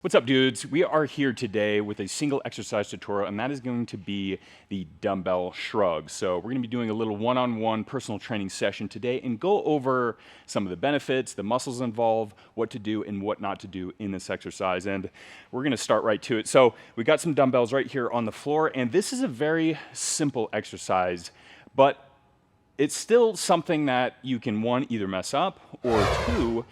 What's up, dudes? We are here today with a single exercise tutorial, and that is going to be the dumbbell shrugs. So we're going to be doing a little one-on-one personal training session today and go over some of the benefits, the muscles involved, what to do and what not to do in this exercise. And we're going to start right to it. So we got some dumbbells right here on the floor, and this is a very simple exercise, but it's still something that you can, one, either mess up, or two,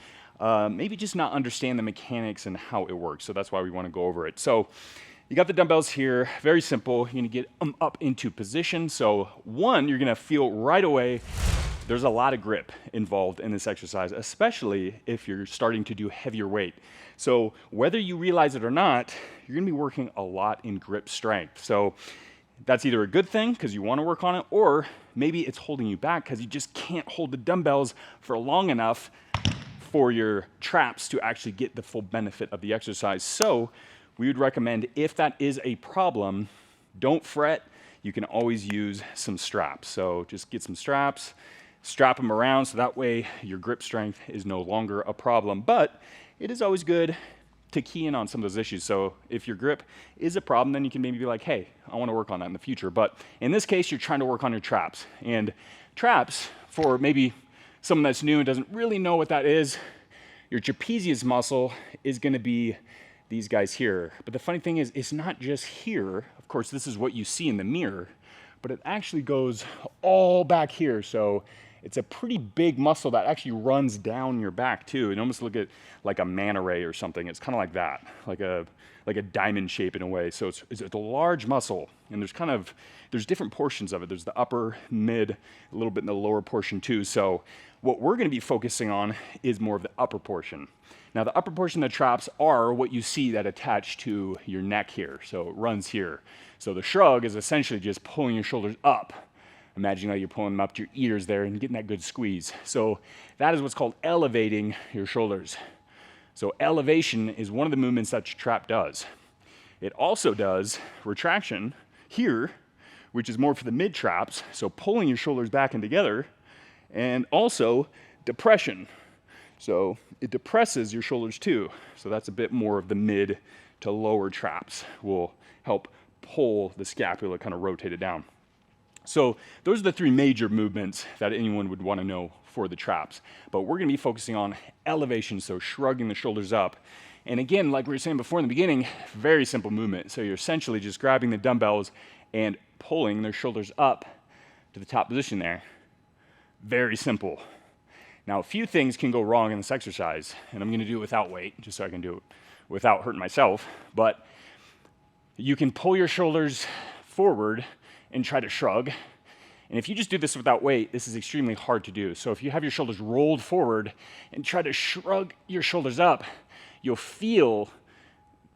maybe just not understand the mechanics and how it works. So that's why we want to go over it. So you got the dumbbells here, very simple. You're gonna get them up into position. So one, you're gonna feel right away, there's a lot of grip involved in this exercise, especially if you're starting to do heavier weight. So whether you realize it or not, you're gonna be working a lot in grip strength. So that's either a good thing because you want to work on it, or maybe it's holding you back because you just can't hold the dumbbells for long enough for your traps to actually get the full benefit of the exercise. So we would recommend, if that is a problem, don't fret. You can always use some straps. So just get some straps, strap them around so that way your grip strength is no longer a problem. But it is always good to key in on some of those issues. So if your grip is a problem, then you can maybe be like, hey, I want to work on that in the future. But in this case, you're trying to work on your traps. And traps, for maybe someone that's new and doesn't really know what that is, your trapezius muscle is going to be these guys here. But the funny thing is, it's not just here. Of course, this is what you see in the mirror, but it actually goes all back here. So it's a pretty big muscle that actually runs down your back too. And almost look at like a manta ray or something. It's kind of like that, like a diamond shape in a way. So it's a large muscle, and there's different portions of it. There's the upper, mid, a little bit in the lower portion too. So what we're going to be focusing on is more of the upper portion. Now the upper portion of the traps are what you see that attach to your neck here. So it runs here. So the shrug is essentially just pulling your shoulders up. Imagine that you're pulling them up to your ears there and getting that good squeeze. So that is what's called elevating your shoulders. So elevation is one of the movements that your trap does. It also does retraction here, which is more for the mid traps, so pulling your shoulders back and together, and also depression. So it depresses your shoulders too. So that's a bit more of the mid to lower traps, will help pull the scapula, kind of rotate it down. So those are the three major movements that anyone would want to know for the traps. But we're going to be focusing on elevation, so shrugging the shoulders up. And again, like we were saying before in the beginning, very simple movement. So you're essentially just grabbing the dumbbells and pulling their shoulders up to the top position there. Very simple. Now, a few things can go wrong in this exercise, and I'm going to do it without weight, just so I can do it without hurting myself. But you can pull your shoulders forward and try to shrug. And if you just do this without weight, this is extremely hard to do. So if you have your shoulders rolled forward and try to shrug your shoulders up, you'll feel,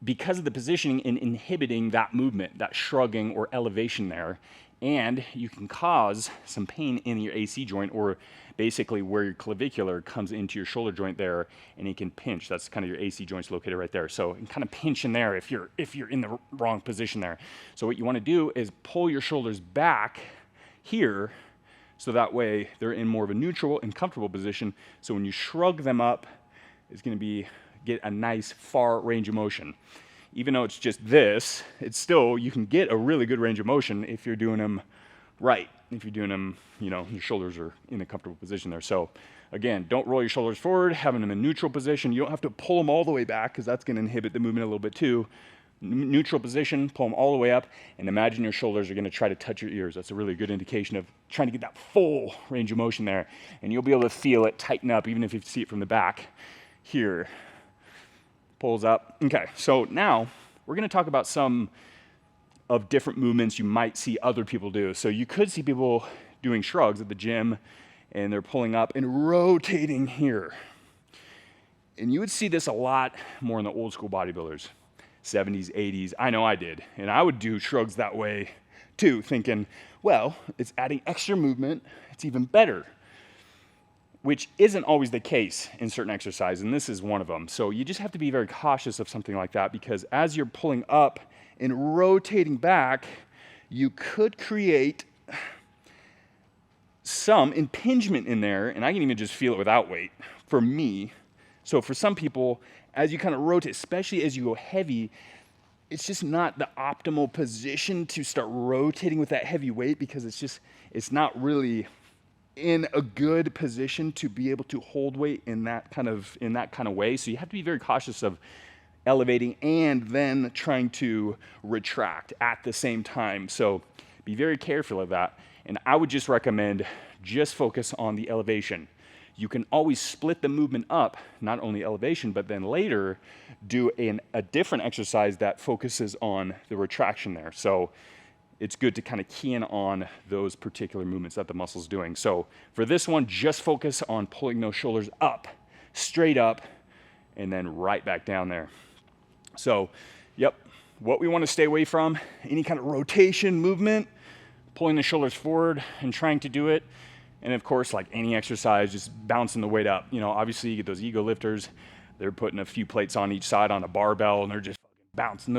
because of the positioning, in inhibiting that movement, that shrugging or elevation there, and you can cause some pain in your AC joint, or basically where your clavicular comes into your shoulder joint there, and it can pinch. That's kind of your AC joints located right there. So it can kind of pinch in there if you're in the wrong position there. So what you want to do is pull your shoulders back here, so that way they're in more of a neutral and comfortable position. So when you shrug them up, it's going to get a nice far range of motion. Even though it's just this, it's still, you can get a really good range of motion if you're doing them right. If you're doing them, your shoulders are in a comfortable position there. So again, don't roll your shoulders forward, have them in a neutral position. You don't have to pull them all the way back, because that's going to inhibit the movement a little bit too. Neutral position, pull them all the way up, and imagine your shoulders are going to try to touch your ears. That's a really good indication of trying to get that full range of motion there. And you'll be able to feel it tighten up, even if you see it from the back here. Pulls up. Okay, so now we're going to talk about some of different movements you might see other people do. So you could see people doing shrugs at the gym, and they're pulling up and rotating here. And you would see this a lot more in the old school bodybuilders, 70s, 80s. I know I did. And I would do shrugs that way too, thinking, well, it's adding extra movement. It's even better. Which isn't always the case in certain exercises, and this is one of them. So you just have to be very cautious of something like that, because as you're pulling up and rotating back, you could create some impingement in there, and I can even just feel it without weight, for me. So for some people, as you kind of rotate, especially as you go heavy, it's just not the optimal position to start rotating with that heavy weight, because it's not really in a good position to be able to hold weight in that kind of way. So you have to be very cautious of elevating and then trying to retract at the same time. So be very careful of that. And I would just recommend just focus on the elevation. You can always split the movement up, not only elevation, but then later do a different exercise that focuses on the retraction there. So it's good to kind of key in on those particular movements that the muscle's doing. So for this one, just focus on pulling those shoulders up, straight up, and then right back down there. So, yep, what we want to stay away from, any kind of rotation movement, pulling the shoulders forward and trying to do it. And of course, like any exercise, just bouncing the weight up. You know, obviously you get those ego lifters, they're putting a few plates on each side on a barbell, and they're just bouncing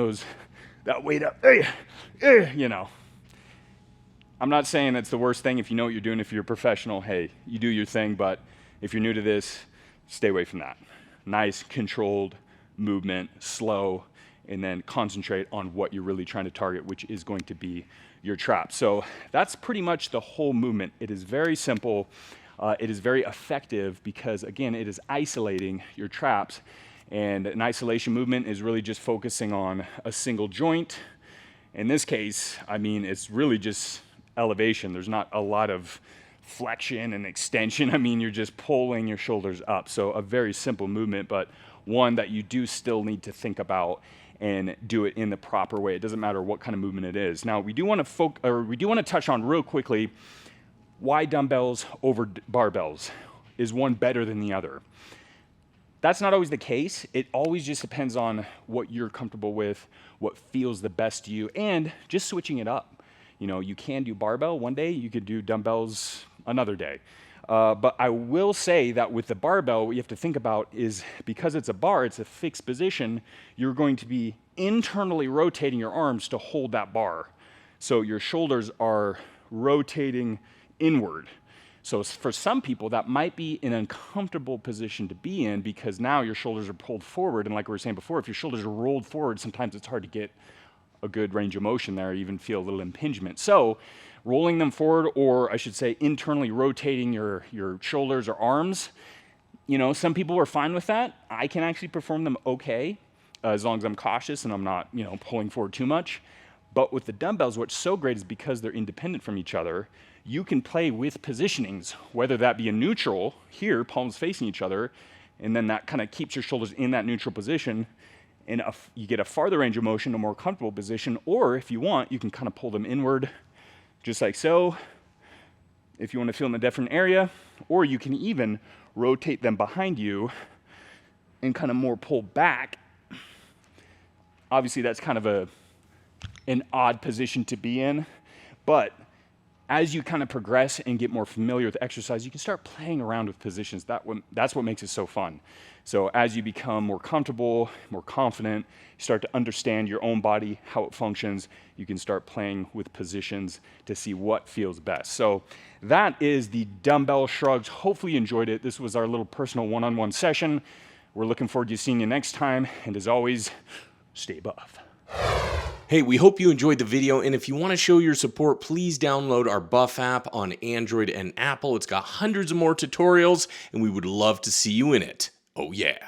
that weight up. You know, I'm not saying that's the worst thing. If you know what you're doing, if you're a professional, hey, you do your thing. But if you're new to this, stay away from that. Nice, controlled movement, slow, and then concentrate on what you're really trying to target, which is going to be your trap. So that's pretty much the whole movement. It is very simple. It is very effective because, again, it is isolating your traps. And an isolation movement is really just focusing on a single joint. In this case, I mean, it's really just elevation. There's not a lot of flexion and extension. I mean, you're just pulling your shoulders up. So a very simple movement, but one that you do still need to think about and do it in the proper way. It doesn't matter what kind of movement it is. Now, we do want to touch on real quickly why dumbbells over barbells. Is one better than the other? That's not always the case. It always just depends on what you're comfortable with, what feels the best to you, and just switching it up. You know, you can do barbell one day, you could do dumbbells another day. But I will say that with the barbell, what you have to think about is, because it's a bar, it's a fixed position, you're going to be internally rotating your arms to hold that bar. So your shoulders are rotating inward. So for some people, that might be an uncomfortable position to be in, because now your shoulders are pulled forward. And like we were saying before, if your shoulders are rolled forward, sometimes it's hard to get a good range of motion there, even feel a little impingement. So rolling them forward, or I should say internally rotating your shoulders or arms, you know, some people are fine with that. I can actually perform them okay, as long as I'm cautious and I'm not, you know, pulling forward too much. But with the dumbbells, what's so great is because they're independent from each other, you can play with positionings, whether that be a neutral, here, palms facing each other, and then that kind of keeps your shoulders in that neutral position, and you get a farther range of motion, a more comfortable position, or if you want, you can kind of pull them inward, just like so, if you want to feel in a different area, or you can even rotate them behind you and kind of more pull back. Obviously, that's kind of an odd position to be in, but as you kind of progress and get more familiar with exercise, you can start playing around with positions. That's what makes it so fun. So as you become more comfortable, more confident, you start to understand your own body, how it functions, you can start playing with positions to see what feels best. So that is the dumbbell shrugs. Hopefully you enjoyed it. This was our little personal one-on-one session. We're looking forward to seeing you next time. And as always, stay buff. Hey, we hope you enjoyed the video, and if you want to show your support, please download our Buff app on Android and Apple. It's got hundreds of more tutorials, and we would love to see you in it. Oh yeah.